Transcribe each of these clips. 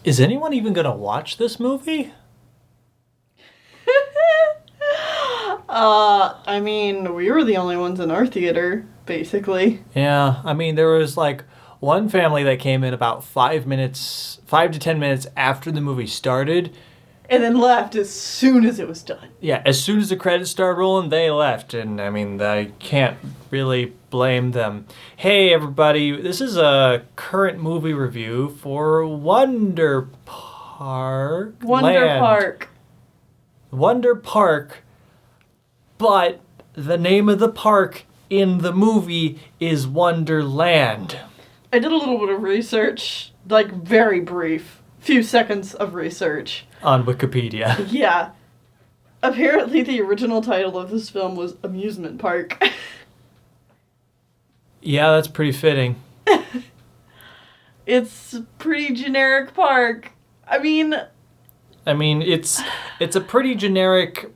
Is anyone even going to watch this movie? I mean, we were the only ones in our theater, basically. Yeah, I mean, there was like one family that came in about 5 to 10 minutes after the movie started. And then left as soon as it was done. Yeah, as soon as the credits started rolling, they left. And I mean, I can't really blame them. Hey, everybody, this is a current movie review for Wonder Park. Wonder Park. But the name of the park in the movie is Wonderland. I did a little bit of research, like very brief, few seconds of research. On Wikipedia. Yeah. Apparently the original title of this film was Amusement Park. Yeah, that's pretty fitting. It's a pretty generic park. I mean, it's a pretty generic,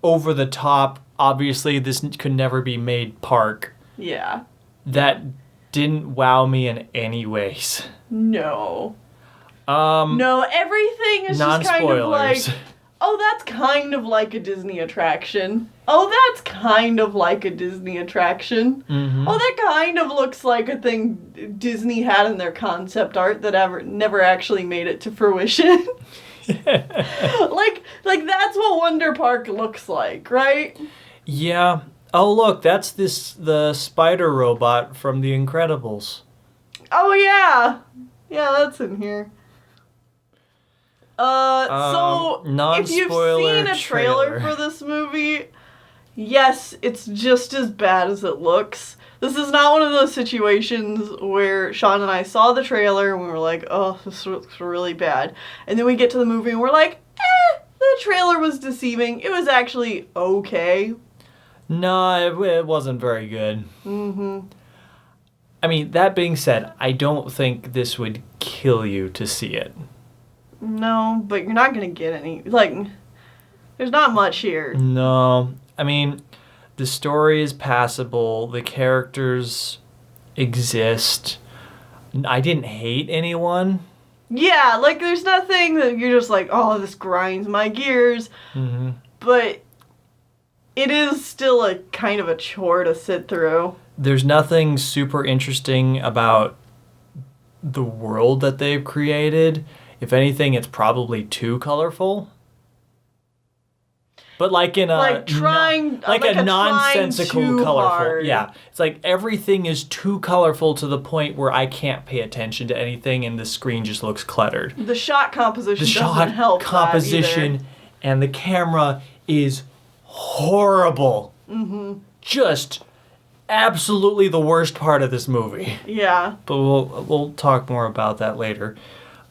over-the-top, obviously this could never be made park. Yeah. That didn't wow me in any ways. No. No, everything is just kind of like, oh, that's kind of like a Disney attraction. Oh, that's kind of like a Disney attraction. Mm-hmm. Oh, that kind of looks like a thing Disney had in their concept art that never actually made it to fruition. like that's what Wonder Park looks like, right? Yeah. Oh, look, that's the spider robot from The Incredibles. Oh, yeah. Yeah, that's in here. So, if you've seen a trailer for this movie, yes, it's just as bad as it looks. This is not one of those situations where Sean and I saw the trailer and we were like, oh, this looks really bad. And then we get to the movie and we're like, the trailer was deceiving. It was actually okay. No, it wasn't very good. Mm-hmm. I mean, that being said, I don't think this would kill you to see it. No, but you're not going to get any, there's not much here. No. I mean, the story is passable. The characters exist. I didn't hate anyone. Yeah, there's nothing that you're just like, oh, this grinds my gears. Mm-hmm. But it is still a kind of a chore to sit through. There's nothing super interesting about the world that they've created. If anything, it's probably too colorful. But in a a nonsensical colorful. Hard. Yeah. It's like everything is too colorful to the point where I can't pay attention to anything and the screen just looks cluttered. The shot composition doesn't help composition and the camera is horrible. Mm-hmm. Just absolutely the worst part of this movie. Yeah. But we'll talk more about that later.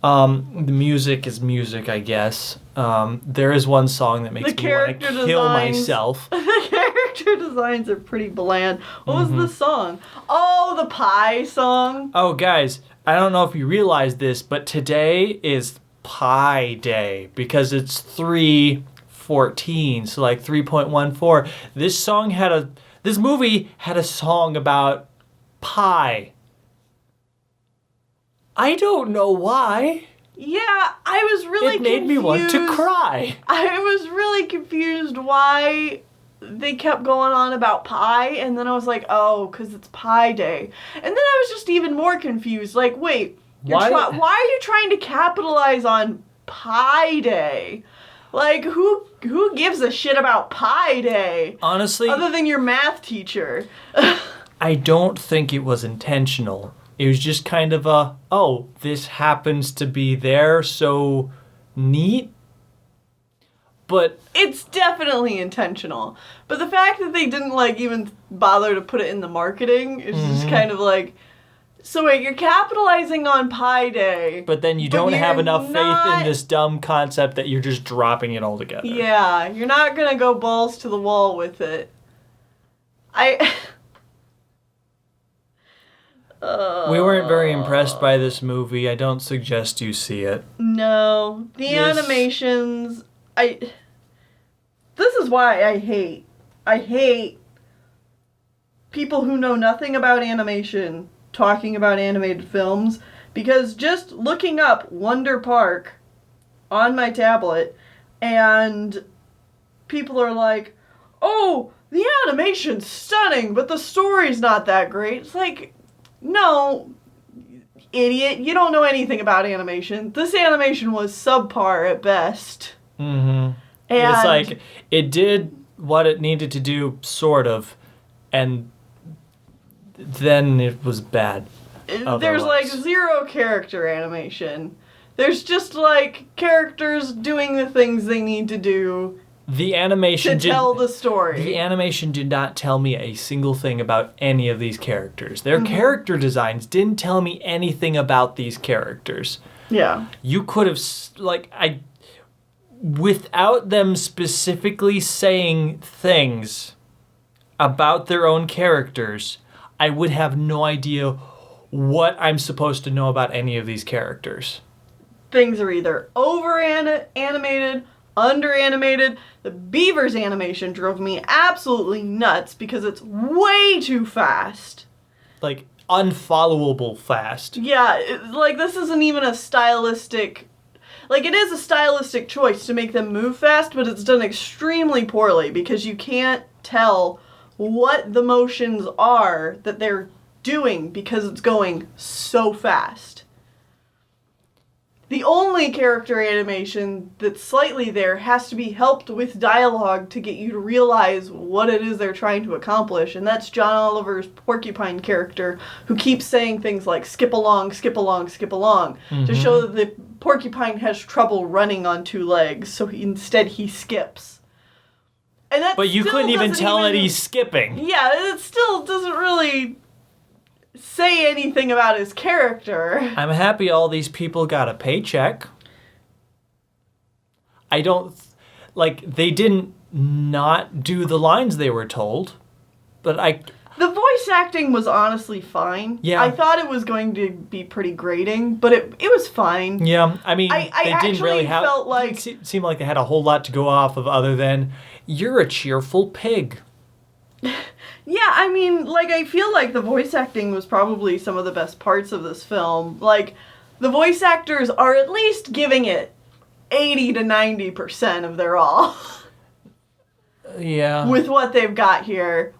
The music is music, I guess. There is one song that makes me want to kill myself. The character designs are pretty bland. What was the song? Oh, the Pie song. Oh, guys, I don't know if you realize this, but today is Pi Day because it's 3/14, so 3.14. This movie had a song about pie. I don't know why. Yeah, I was really confused. It made me want to cry. I was really confused why they kept going on about pie, and then I was like, oh, because it's Pie Day. And then I was just even more confused. Wait, why are you trying to capitalize on Pie Day? Who gives a shit about Pie Day? Honestly, other than your math teacher. I don't think it was intentional. It was just kind of this happens to be there, so neat. But it's definitely intentional. But the fact that they didn't even bother to put it in the marketing is just kind of so wait, you're capitalizing on Pie Day. But then you don't have enough faith in this dumb concept that you're just dropping it all together. Yeah, you're not gonna go balls to the wall with it. We weren't very impressed by this movie. I don't suggest you see it. No. Animations... This is why I hate people who know nothing about animation talking about animated films Because just looking up Wonder Park on my tablet, and people are like, oh, the animation's stunning, but the story's not that great. It's like, no, idiot, you don't know anything about animation. This animation was subpar at best. Mm-hmm. And it's like, it did what it needed to do, sort of, and then it was bad. There's like zero character animation. There's just like characters doing the things they need to do. The animation to tell the story. The animation did not tell me a single thing about any of these characters. Their character designs didn't tell me anything about these characters. Yeah. You could have, without them specifically saying things about their own characters, I would have no idea what I'm supposed to know about any of these characters. Things are either over-animated, under-animated. The Beaver's animation drove me absolutely nuts because it's way too fast. Like, unfollowable fast. Yeah, this isn't even a stylistic... Like, it is a stylistic choice to make them move fast, but it's done extremely poorly because you can't tell what the motions are that they're doing because it's going so fast. The only character animation that's slightly there has to be helped with dialogue to get you to realize what it is they're trying to accomplish, and that's John Oliver's porcupine character, who keeps saying things like skip along, skip along, skip along, to show that the porcupine has trouble running on two legs, so instead he skips. And that but you couldn't even tell that he's skipping. Yeah, it still doesn't really say anything about his character. I'm happy all these people got a paycheck. I don't... they didn't not do the lines they were told, but The voice acting was honestly fine. Yeah. I thought it was going to be pretty grating, but it was fine. Yeah, I mean, I they didn't really have... felt like... It seemed like they had a whole lot to go off of other than, you're a cheerful pig. Yeah, I mean, I feel like the voice acting was probably some of the best parts of this film. The voice actors are at least giving it 80 to 90% of their all. Yeah. With what they've got here.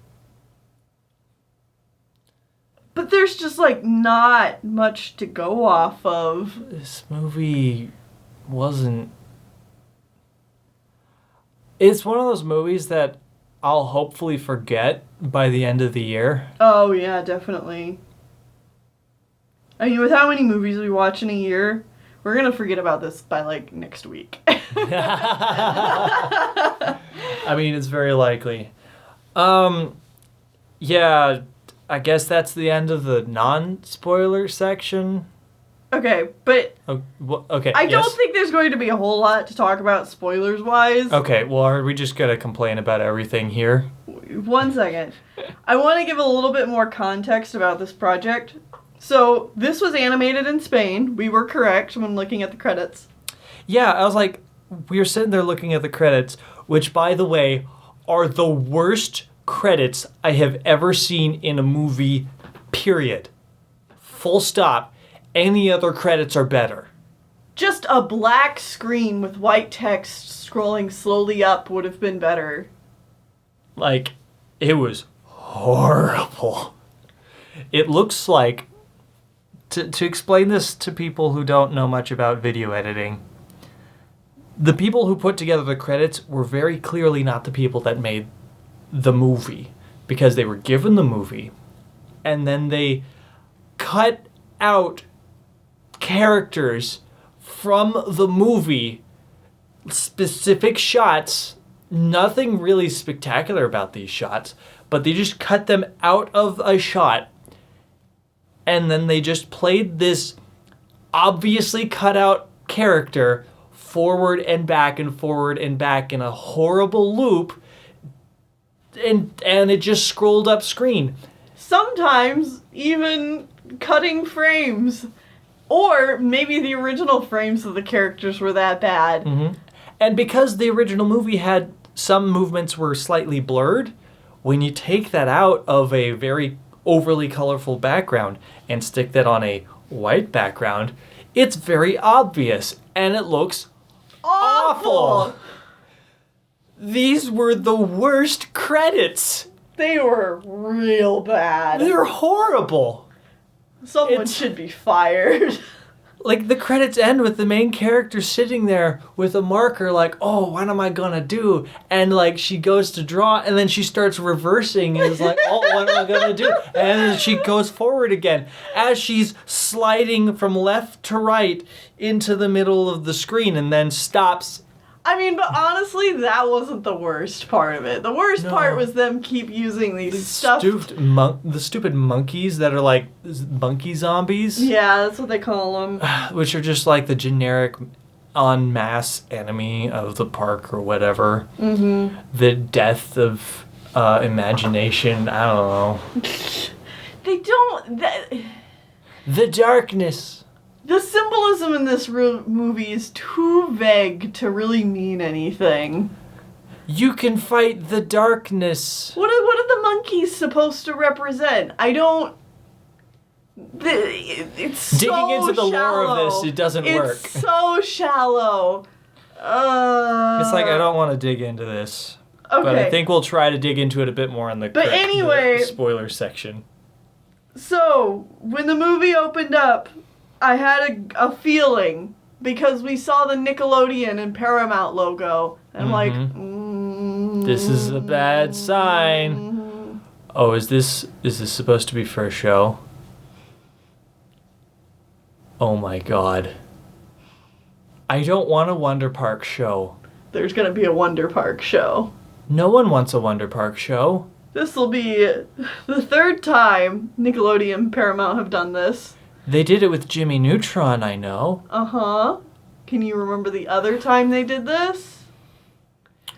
But there's just, not much to go off of. This movie wasn't... It's one of those movies that I'll hopefully forget by the end of the year. Oh, yeah, definitely. I mean, with how many movies we watch in a year, we're going to forget about this by, next week. I mean, it's very likely. Yeah, I guess that's the end of the non-spoiler section. Okay, but okay. I don't think there's going to be a whole lot to talk about spoilers-wise. Okay, well, are we just going to complain about everything here? 1 second. I want to give a little bit more context about this project. So, this was animated in Spain. We were correct when looking at the credits. Yeah, I was like, we were sitting there looking at the credits, which, by the way, are the worst credits I have ever seen in a movie, period. Full stop. Any other credits are better. Just a black screen with white text scrolling slowly up would have been better. It was horrible. It looks like, to explain this to people who don't know much about video editing, the people who put together the credits were very clearly not the people that made the movie, because they were given the movie, and then they cut out characters from the movie, specific shots, nothing really spectacular about these shots, but they just cut them out of a shot, and then they just played this obviously cut out character forward and back and forward and back in a horrible loop, and it just scrolled up screen. Sometimes even cutting frames. Or maybe the original frames of the characters were that bad. Mm-hmm. And because the original movie had some movements were slightly blurred, when you take that out of a very overly colorful background and stick that on a white background, it's very obvious and it looks awful. These were the worst credits. They were real bad. They're horrible. Someone should be fired. Like, the credits end with the main character sitting there with a marker like, oh, what am I gonna do? And, like, she goes to draw, and then she starts reversing and is like, oh, what am I gonna do? And then she goes forward again as she's sliding from left to right into the middle of the screen and then stops. I mean, but honestly, that wasn't the worst part of it. The worst part was them keep using these the stupid monkeys that are like monkey zombies. Yeah, that's what they call them. Which are just like the generic en masse enemy of the park or whatever. Mm-hmm. The death of imagination. I don't know. They don't... The darkness. The symbolism in this movie is too vague to really mean anything. You can fight the darkness. What are the monkeys supposed to represent? I don't... It's so Digging into the shallow. lore of this, it doesn't work. It's so shallow. It's like, I don't want to dig into this. Okay. But I think we'll try to dig into it a bit more in the spoiler section. So, when the movie opened up, I had a feeling, because we saw the Nickelodeon and Paramount logo, and I'm like, this is a bad sign. Oh, is this supposed to be for a show? Oh my god. I don't want a Wonder Park show. There's gonna be a Wonder Park show. No one wants a Wonder Park show. This will be the third time Nickelodeon and Paramount have done this. They did it with Jimmy Neutron, I know. Uh-huh. Can you remember the other time they did this?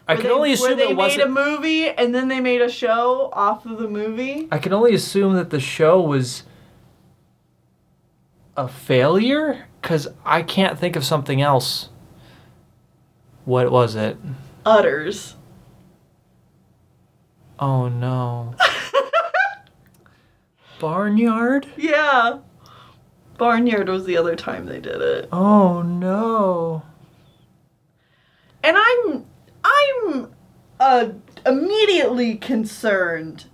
I can only assume it wasn't... Where they made a movie and then they made a show off of the movie? I can only assume that the show was a failure? Because I can't think of something else. What was it? Utters. Oh, no. Barnyard? Yeah. Barnyard was the other time they did it. Oh no. And I'm immediately concerned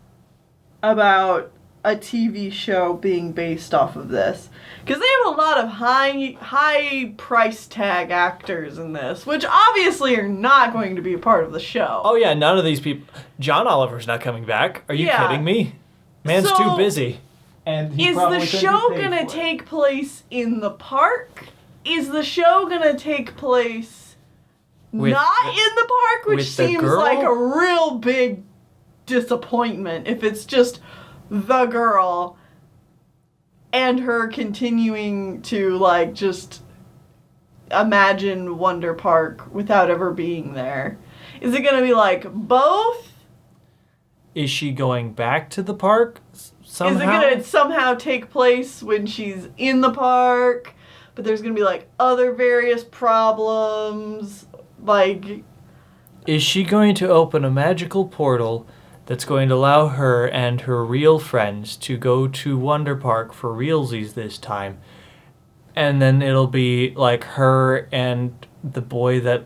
about a TV show being based off of this. Because they have a lot of high price tag actors in this, which obviously are not going to be a part of the show. Oh yeah, none of these people... John Oliver's not coming back. Are you kidding me? Man's too busy. And is the show gonna take place in the park? Is the show gonna take place not in the park? Which seems like a real big disappointment if it's just the girl and her continuing to, like, just imagine Wonder Park without ever being there. Is it gonna be like both? Is she going back to the park? Somehow? Is it going to somehow take place when she's in the park, but there's going to be, like, other various problems, like... Is she going to open a magical portal that's going to allow her and her real friends to go to Wonder Park for realsies this time? And then it'll be, like, her and the boy that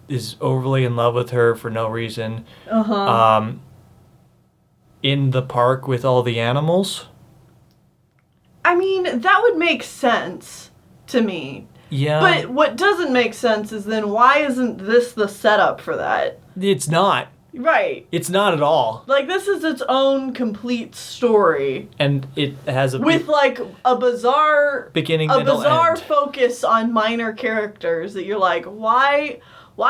is overly in love with her for no reason. Uh-huh. In the park with all the animals? I mean, that would make sense to me. Yeah. But what doesn't make sense is then why isn't this the setup for that? It's not. Right. It's not at all. Like, this is its own complete story. And it has with, like, a bizarre... beginning, middle, bizarre end. focus on minor characters that you're like, why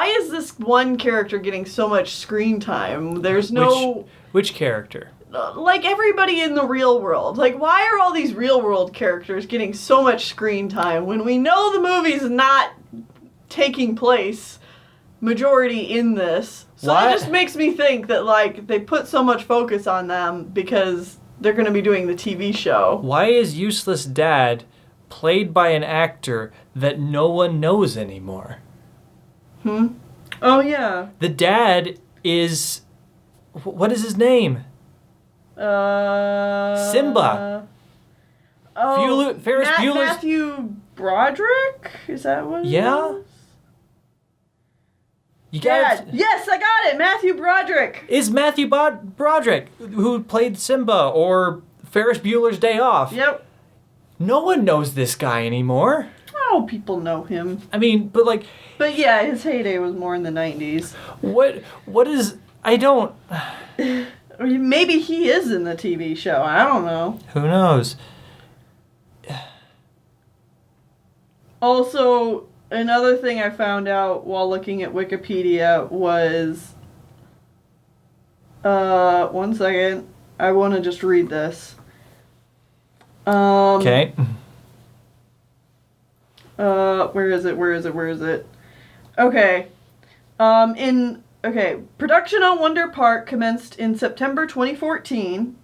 is this one character getting so much screen time? There's no... Which character? Like, everybody in the real world. Like, why are all these real world characters getting so much screen time when we know the movie's not taking place majority in this? So that just makes me think that, like, they put so much focus on them because they're going to be doing the TV show. Why is Useless Dad played by an actor that no one knows anymore? Oh, yeah. The dad is... What is his name? Simba. Ferris Bueller's... Matthew Broderick? Is that what it is? Yes, I got it! Matthew Broderick! Is Matthew Broderick, who played Simba or Ferris Bueller's Day Off. Yep. No one knows this guy anymore. Oh, people know him. I mean, but like... But yeah, his heyday was more in the 90s. What is... I don't... Maybe he is in the TV show. I don't know. Who knows? Also, another thing I found out while looking at Wikipedia was... one second. I want to just read this. Okay. Where is it? Okay. Production on Wonder Park commenced in September 2014.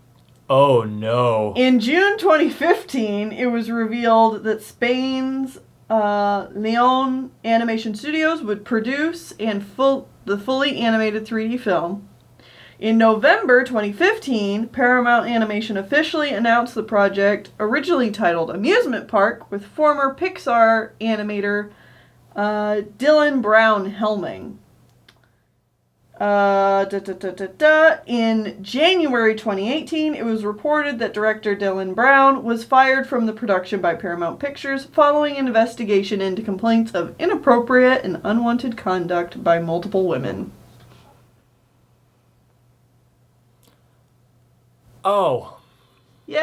Oh, no. In June 2015, it was revealed that Spain's Leon Animation Studios would produce the fully animated 3D film. In November 2015, Paramount Animation officially announced the project, originally titled Amusement Park, with former Pixar animator Dylan Brown helming. In January 2018, it was reported that director Dylan Brown was fired from the production by Paramount Pictures following an investigation into complaints of inappropriate and unwanted conduct by multiple women. Oh. Yay!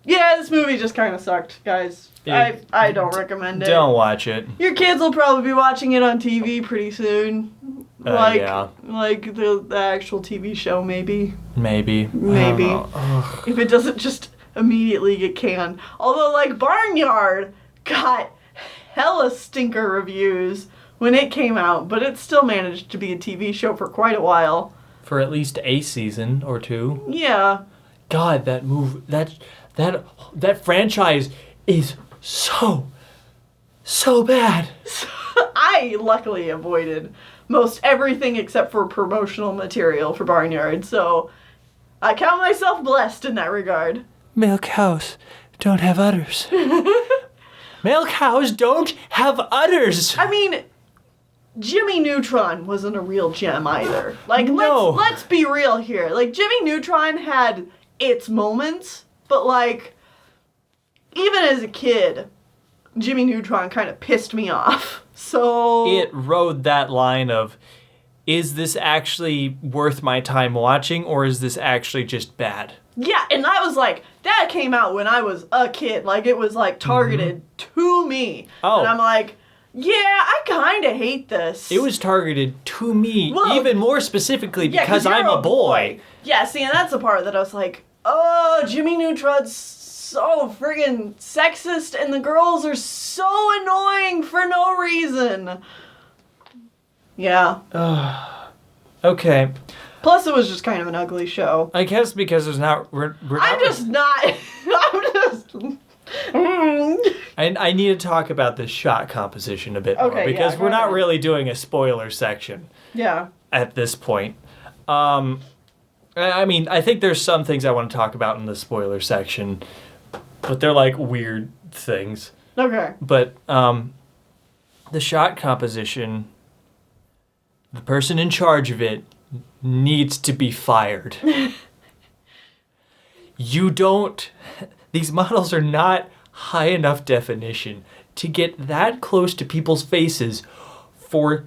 Yeah, this movie just kind of sucked, guys. I don't recommend it. Don't watch it. Your kids will probably be watching it on TV pretty soon. Like the actual TV show, maybe. Maybe. If it doesn't just immediately get canned. Although, like, Barnyard got hella stinker reviews when it came out, but it still managed to be a TV show for quite a while. For at least a season or two. Yeah. God, that franchise is so bad. I luckily avoided most everything except for promotional material for Barnyard, so I count myself blessed in that regard. Male cows don't have udders. Male cows don't have udders. I mean, Jimmy Neutron wasn't a real gem either. Like, no. let's be real here. Like, Jimmy Neutron had its moments, but like, even as a kid, Jimmy Neutron kind of pissed me off. So it rode that line of, is this actually worth my time watching, or is this actually just bad? Yeah, and I was like, that came out when I was a kid. Like, it was like targeted to me. Oh. And I'm like, yeah, I kind of hate this. It was targeted to me, even more specifically because I'm a boy. Yeah, see, and that's the part that I was like, oh, Jimmy Neutron's so friggin' sexist, and the girls are so annoying for no reason. Yeah. Okay. Plus, it was just kind of an ugly show. I guess because there's not... I'm just not... I need to talk about this shot composition a bit more, because we're not really doing a spoiler section. Yeah. At this point. I mean, I think there's some things I want to talk about in the spoiler section, but they're like weird things. Okay. But the shot composition, the person in charge of it needs to be fired. These models are not high enough definition to get that close to people's faces for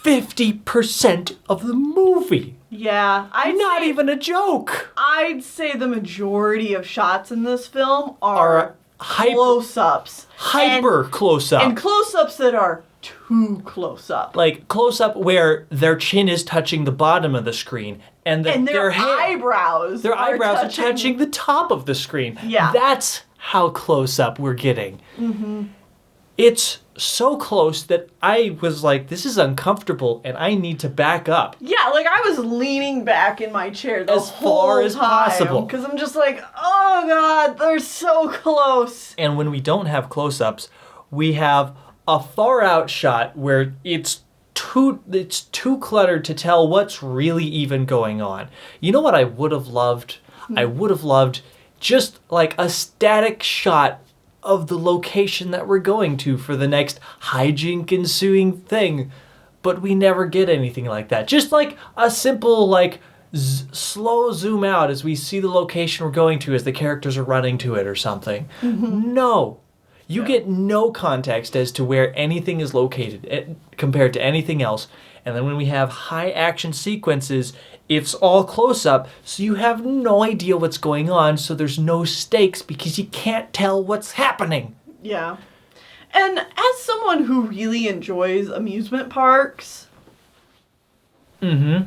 50% of the movie. Yeah, not even a joke. I'd say the majority of shots in this film are close-ups. Hyper close-up. And close-ups that are too close-up. Like close-up where their chin is touching the bottom of the screen and their eyebrows are touching the top of the screen. Yeah. That's how close-up we're getting. Mm-hmm. It's so close that I was like, this is uncomfortable and I need to back up. Yeah, like I was leaning back in my chair as far as possible. Because I'm just like, oh God, they're so close. And when we don't have close-ups, we have a far out shot where it's too cluttered to tell what's really even going on. You know what I would have loved? I would have loved just like a static shot of the location that we're going to for the next hijink ensuing thing. But we never get anything like that. Just like a simple like slow zoom out as we see the location we're going to as the characters are running to it or something. No. You get no context as to where anything is located compared to anything else. And then when we have high action sequences, it's all close up, so you have no idea what's going on, so there's no stakes because you can't tell what's happening. Yeah. And as someone who really enjoys amusement parks, I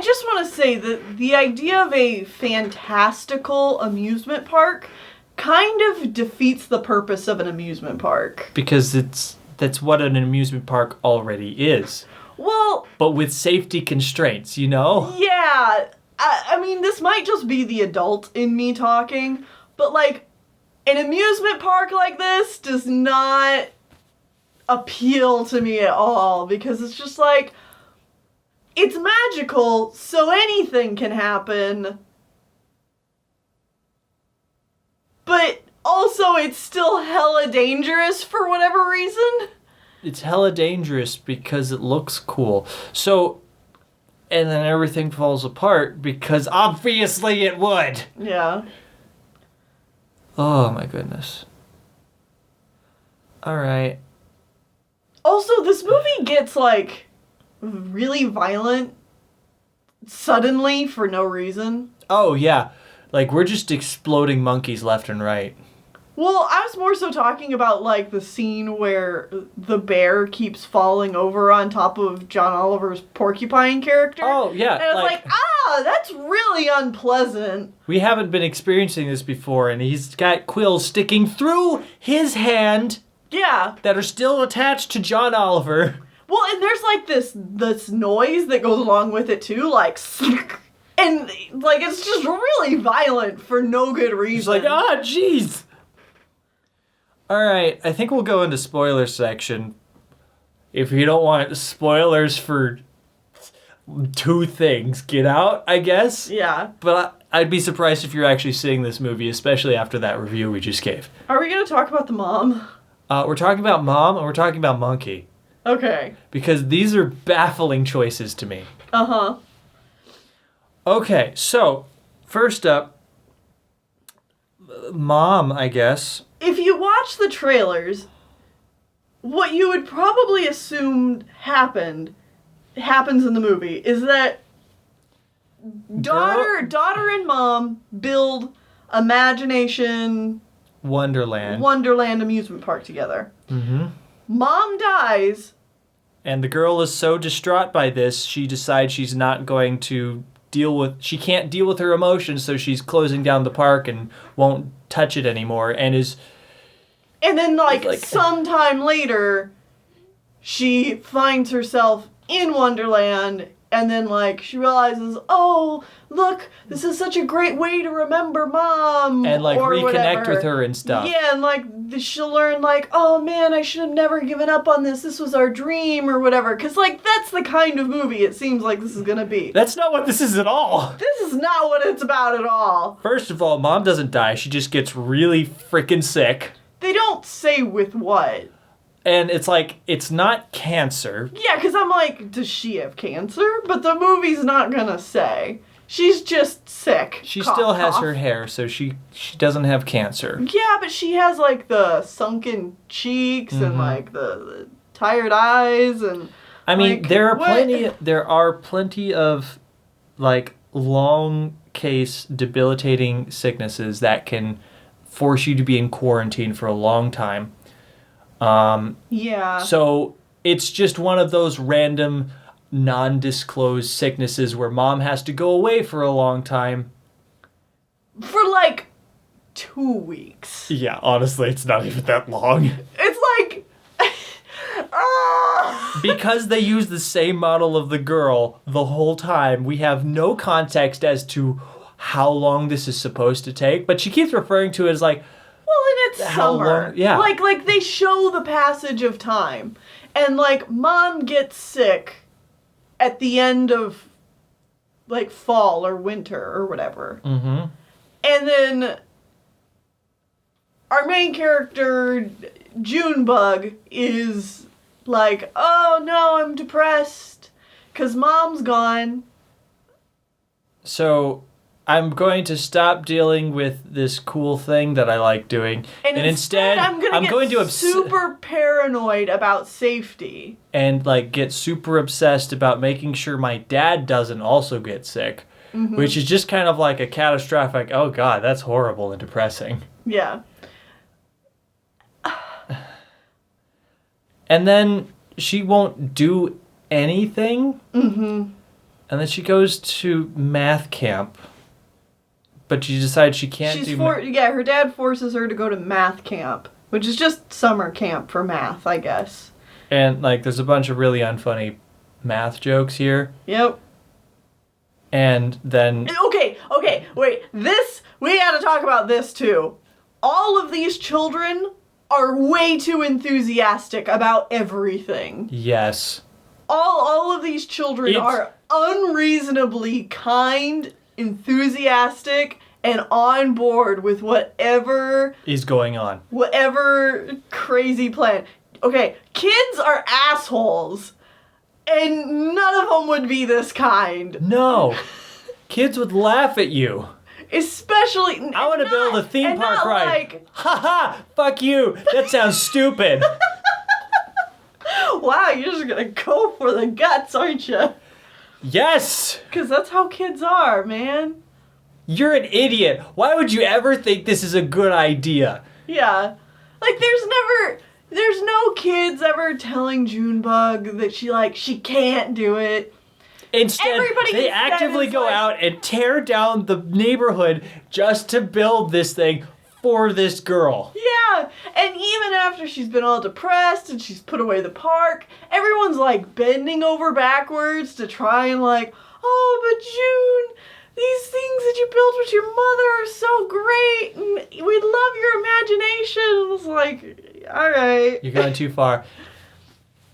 just want to say that the idea of a fantastical amusement park kind of defeats the purpose of an amusement park. Because that's what an amusement park already is. Well... But with safety constraints, you know? Yeah. I mean, this might just be the adult in me talking, but, like, an amusement park like this does not appeal to me at all, because it's just like, it's magical, so anything can happen. But also, it's still hella dangerous for whatever reason. It's hella dangerous because it looks cool. So, and then everything falls apart because obviously it would. Yeah. Oh my goodness. Alright. Also, this movie gets, like, really violent suddenly for no reason. Oh, yeah. Like, we're just exploding monkeys left and right. Well, I was more so talking about, like, the scene where the bear keeps falling over on top of John Oliver's porcupine character. Oh, yeah. And I was like, that's really unpleasant. We haven't been experiencing this before, and he's got quills sticking through his hand. Yeah. That are still attached to John Oliver. Well, and there's, like, this noise that goes along with it, too, like... And, like, it's just really violent for no good reason. He's like, jeez. Alright, I think we'll go into spoiler section. If you don't want spoilers for 2 things, get out, I guess. Yeah. But I'd be surprised if you're actually seeing this movie, especially after that review we just gave. Are we going to talk about the mom? We're talking about Mom and we're talking about Monkey. Okay. Because these are baffling choices to me. Uh-huh. Okay, so, first up, Mom, I guess. If you watch the trailers, what you would probably assume happens in the movie is that daughter and mom build Imagination Wonderland amusement park together. Mm-hmm. Mom dies. And the girl is so distraught by this, she decides she's not going to she can't deal with her emotions, so she's closing down the park and won't touch it anymore, and then, like sometime later, she finds herself in Wonderland, and then, like, she realizes, oh, look, this is such a great way to remember Mom. And, like, reconnect whatever. with her and stuff. Yeah, and, like, she'll learn, like, oh, man, I should have never given up on this. This was our dream, or whatever. Because, like, that's the kind of movie it seems like this is going to be. That's not what this is at all. This is not what it's about at all. First of all, Mom doesn't die. She just gets really freaking sick. They don't say with what. And it's like, it's not cancer. Yeah, because I'm like, does she have cancer? But the movie's not gonna say. She's just sick. She still has her hair, so she doesn't have cancer. Yeah, but she has, like, the sunken cheeks and, like, the tired eyes and... I mean, like, there are plenty of, like, long case debilitating sicknesses that can force you to be in quarantine for a long time. Yeah. So it's just one of those random, non-disclosed sicknesses where Mom has to go away for a long time. For, like, 2 weeks. Yeah, honestly, it's not even that long. It's like... Because they use the same model of the girl the whole time, we have no context as to how long this is supposed to take, but she keeps referring to it as like, and it's summer. Yeah. Like they show the passage of time. And, like, Mom gets sick at the end of, like, fall or winter or whatever. Mm-hmm. And then our main character, Junebug, is like, oh, no, I'm depressed because Mom's gone. So I'm going to stop dealing with this cool thing that I like doing, and instead I'm going to super paranoid about safety and like get super obsessed about making sure my dad doesn't also get sick, which is just kind of like a catastrophic. Oh God, that's horrible and depressing. Yeah. And then she won't do anything. Mm-hmm. And then she goes to math camp. But she decides she can't her dad forces her to go to math camp, which is just summer camp for math, I guess. And, like, there's a bunch of really unfunny math jokes here. Yep. And then... Okay, wait. We gotta talk about this, too. All of these children are way too enthusiastic about everything. Yes. All of these children are unreasonably kind, enthusiastic, and on board with whatever is going on. Whatever crazy plan. Okay, kids are assholes, and none of them would be this kind. No. Kids would laugh at you. Especially... I want to build a theme park ride. Like, ha! Fuck you! That sounds stupid. Wow, you're just gonna go for the guts, aren't you? Yes! Because that's how kids are, man. You're an idiot. Why would you ever think this is a good idea? Yeah. Like, there's no kids ever telling Junebug that she can't do it. Instead, they actively go out and tear down the neighborhood just to build this thing for this girl. Yeah, and even after she's been all depressed and she's put away the park, everyone's like bending over backwards to try and like, oh, but June, these things that you built with your mother are so great, and we love your imagination. And it's like, all right. You're going too far.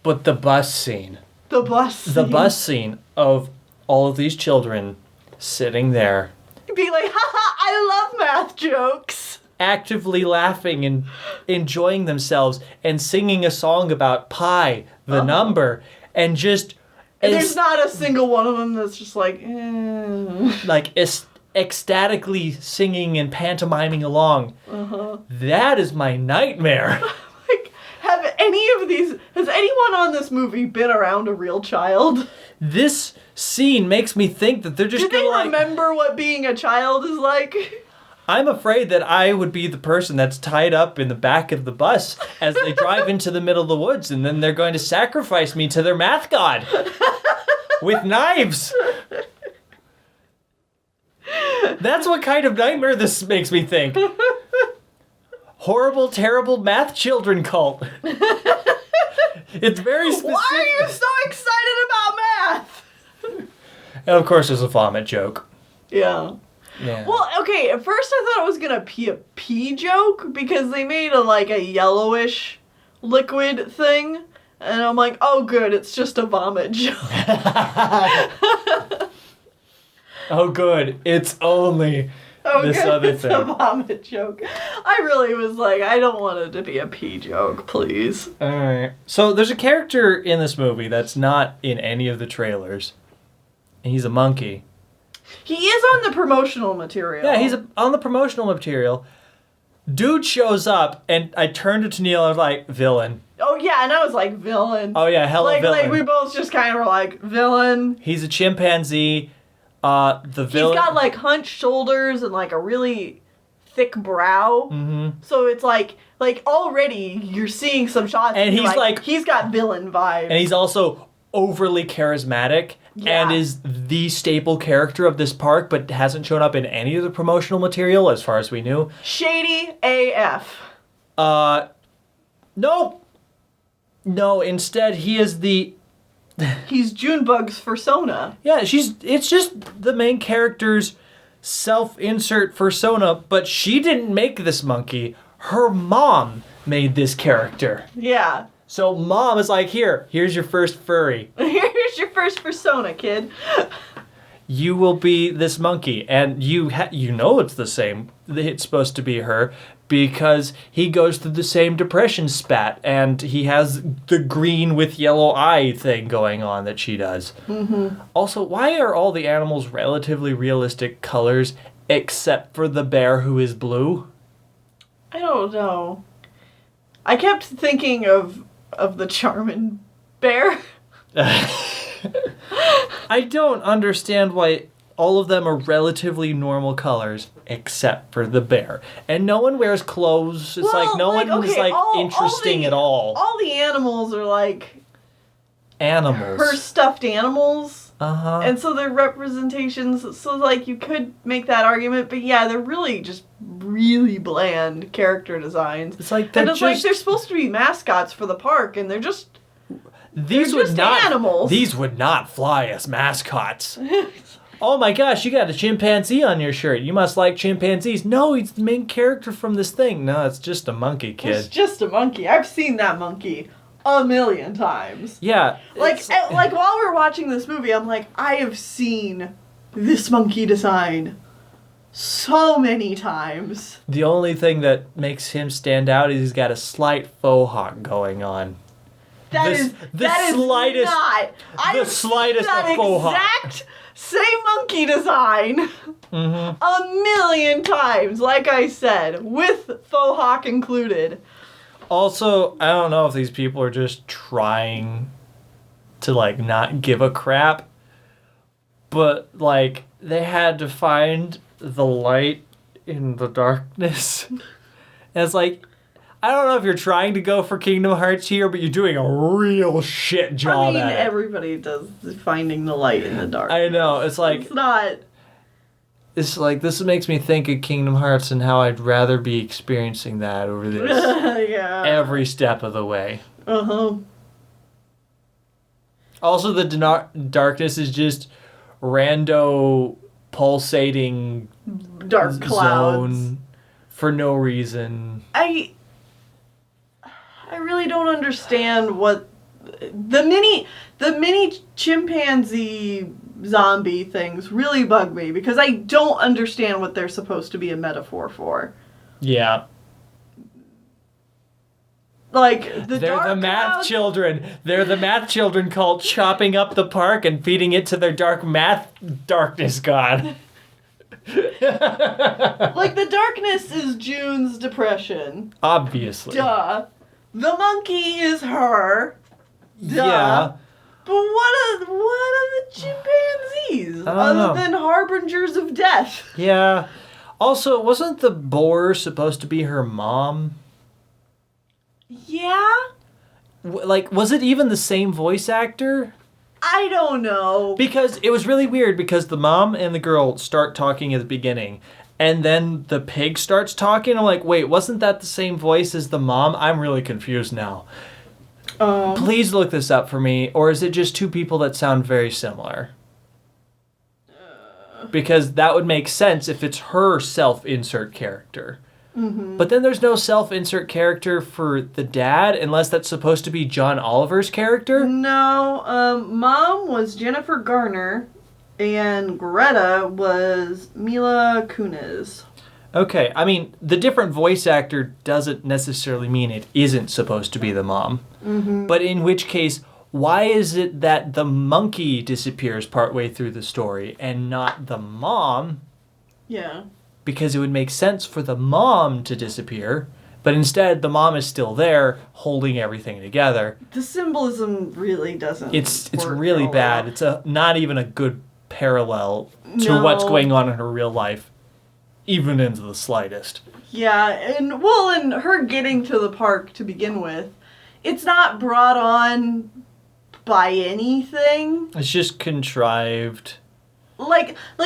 But the bus scene. The bus scene of all of these children sitting there. Be like, haha, I love math jokes. Actively laughing and enjoying themselves and singing a song about pi, the number, and just... And there's not a single one of them that's just like, like ecstatically singing and pantomiming along. That is my nightmare. Like, has anyone on this movie been around a real child? This scene makes me think that they're just gonna like... Did they remember what being a child is like? I'm afraid that I would be the person that's tied up in the back of the bus as they drive into the middle of the woods, and then they're going to sacrifice me to their math god with knives. That's what kind of nightmare this makes me think. Horrible, terrible math children cult. It's very specific. Why are you so excited about math? And of course, there's a vomit joke. Yeah. Well, okay, at first I thought it was gonna be a pee joke because they made a yellowish liquid thing, and I'm like, oh good, it's just a vomit joke. Oh good, it's only this other thing. It's a vomit joke. I really was like, I don't want it to be a pee joke, please. Alright. So there's a character in this movie that's not in any of the trailers. And he's a monkey. He is on the promotional material. Yeah, he's on the promotional material. Dude shows up, and I turned to Neil and I was like, villain. Oh, yeah, and I was like, villain. Oh, yeah, hella villain. Like, we both just kind of were like, villain. He's a chimpanzee. The villain... He's got, hunched shoulders and, a really thick brow. Mm-hmm. So it's like already you're seeing some shots. And he's he's got villain vibes. And he's also overly charismatic. Yeah. And is the staple character of this park, but hasn't shown up in any of the promotional material, as far as we knew. Shady AF. Nope. No, instead, he is the... He's Junebug's persona. Yeah, it's just the main character's self-insert persona, but she didn't make this monkey. her mom made this character. Yeah. So mom is like, here's your first furry. Here's your first persona, kid. You will be this monkey, and you know it's the same. It's supposed to be her because he goes through the same depression spat, and he has the green with yellow eye thing going on that she does. Mm-hmm. Also, why are all the animals relatively realistic colors except for the bear who is blue? I don't know. I kept thinking of the Charmin bear. I don't understand why all of them are relatively normal colors except for the bear. And no one wears clothes. It's no one is interesting at all. All the animals are like animals. Her stuffed animals. Uh-huh. And so they're representations. So you could make that argument, but yeah, they're really just really bland character designs. It's they're supposed to be mascots for the park, and they're just animals. These would not fly as mascots. Oh my gosh, you got a chimpanzee on your shirt. You must like chimpanzees. No, he's the main character from this thing. No, it's just a monkey, kid. It's just a monkey. I've seen that monkey a million times. Yeah. While we're watching this movie, I'm like, I have seen this monkey design so many times. The only thing that makes him stand out is he's got a slight faux hawk going on. That is the slightest of faux hawk. Exact same monkey design. Mm-hmm. A million times, like I said, with faux hawk included. Also, I don't know if these people are just trying to not give a crap, but they had to find the light in the darkness. And it's I don't know if you're trying to go for Kingdom Hearts here, but you're doing a real shit job at it. Everybody does finding the light in the dark. I know. It's it's not... It's this makes me think of Kingdom Hearts and how I'd rather be experiencing that over this. Yeah. Every step of the way. Uh-huh. Also, the darkness is just rando pulsating dark clouds zone for no reason. I really don't understand what the mini chimpanzee zombie things really bug me because I don't understand what they're supposed to be a metaphor for. Yeah. They're the math children. They're the math children called chopping up the park and feeding it to their darkness god. The darkness is June's depression. Obviously. Duh. The monkey is her. Duh. Yeah. But what are the chimpanzees other than harbingers of death? Yeah. Also, wasn't the boar supposed to be her mom? Yeah. Was it even the same voice actor? I don't know. Because it was really weird because the mom and the girl start talking at the beginning. And then the pig starts talking. I'm like, wait, wasn't that the same voice as the mom? I'm really confused now. Please look this up for me. Or is it just two people that sound very similar? Because that would make sense if it's her self-insert character. Mm-hmm. But then there's no self-insert character for the dad unless that's supposed to be John Oliver's character. No, Mom was Jennifer Garner and Greta was Mila Kunis. Okay, I mean, the different voice actor doesn't necessarily mean it isn't supposed to be the mom. Mm-hmm. But in which case, why is it that the monkey disappears partway through the story and not the mom? Yeah. Because it would make sense for the mom to disappear, but instead the mom is still there holding everything together. The symbolism really doesn't. It's really bad. It's not even a good parallel to what's going on in her real life, even into the slightest. Yeah, and her getting to the park to begin with, it's not brought on by anything. It's just contrived.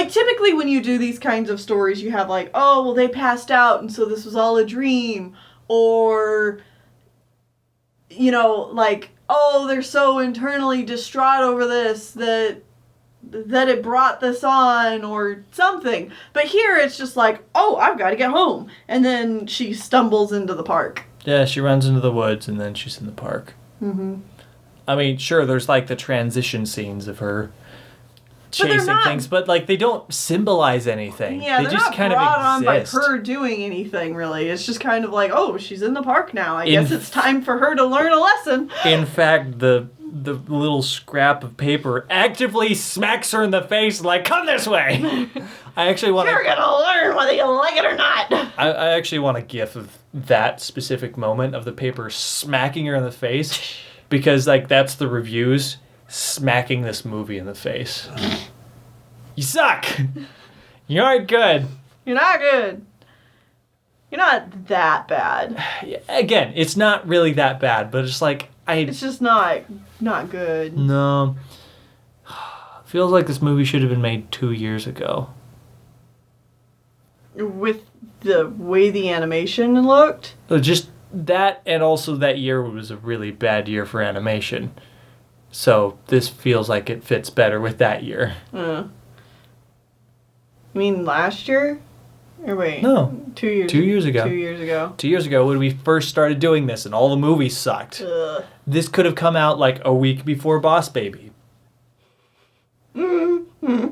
Typically when you do these kinds of stories, you have they passed out and so this was all a dream. Or, they're so internally distraught over this that, that it brought this on or something. But here it's just like, oh, I've got to get home. And then she stumbles into the park. Yeah, she runs into the woods and then she's in the park. Mm-hmm. I mean, sure, there's like the transition scenes of her chasing things, but like they don't symbolize anything. Yeah, they they're just not kind brought of on by exist. her doing anything, really. It's just kind of like, oh, she's in the park now. I guess it's time for her to learn a lesson. In fact, the little scrap of paper actively smacks her in the face like, come this way! I actually want You're gonna learn whether you like it or not! I actually want a gif of that specific moment of the paper smacking her in the face, because like that's the reviews smacking this movie in the face. You suck! You aren't good. You're not good. You're not that bad. Again, it's not really that bad, but it's like it's just not good. No. Feels like this movie should have been made 2 years ago. With the way the animation looked? Just that, and also that year was a really bad year for animation. So this feels like it fits better with that year. You mean last year? Or wait. No. 2 years. 2 years ago. 2 years ago. 2 years ago when we first started doing this and all the movies sucked. Ugh. This could have come out like a week before Boss Baby. Mm-hmm.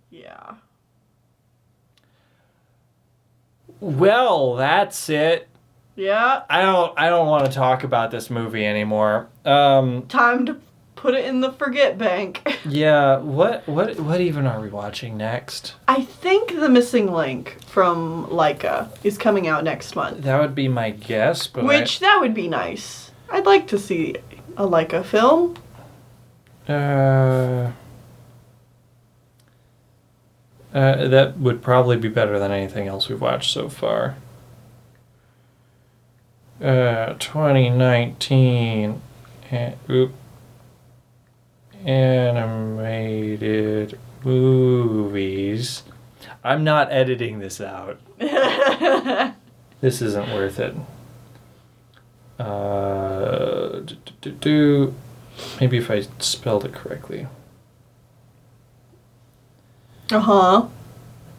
Yeah. Well, that's it. Yeah. I don't want to talk about this movie anymore. Time to put it in the forget bank. Yeah, what even are we watching next? I think The Missing Link from Laika is coming out next month. That would be my guess, but that would be nice. I'd like to see a Laika film. That would probably be better than anything else we've watched so far. 2019 animated movies. I'm not editing this out. This isn't worth it. Maybe if I spelled it correctly. Uh-huh.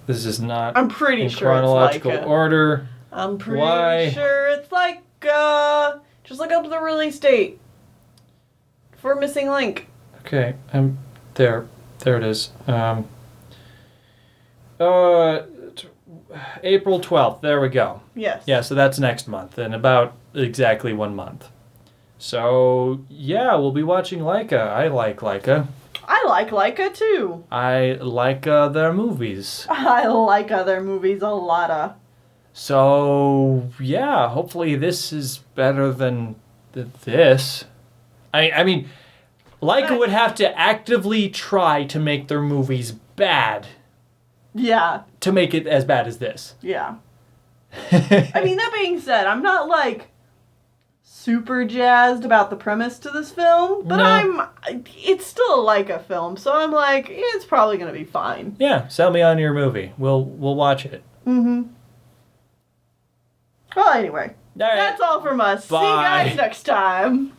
This is not I'm pretty in sure chronological it's Laika. order. I'm pretty sure it's like just look up the release date for Missing Link. Okay, I'm there. There it is. April 12th. There we go. Yes. Yeah, so that's next month, in about exactly 1 month. So, yeah, we'll be watching Laika. I like Laika. I like Laika, too. I like their movies. I like other movies a lotta. So, yeah, hopefully this is better than this. I mean, Laika would have to actively try to make their movies bad. Yeah. To make it as bad as this. Yeah. I mean, that being said, I'm not, like, super jazzed about the premise to this film, but No. it's still like a film, so I'm like, it's probably gonna be fine. Yeah, sell me on your movie. We'll watch it. Mm-hmm. Well, anyway, All right. that's all from us. Bye. See you guys next time.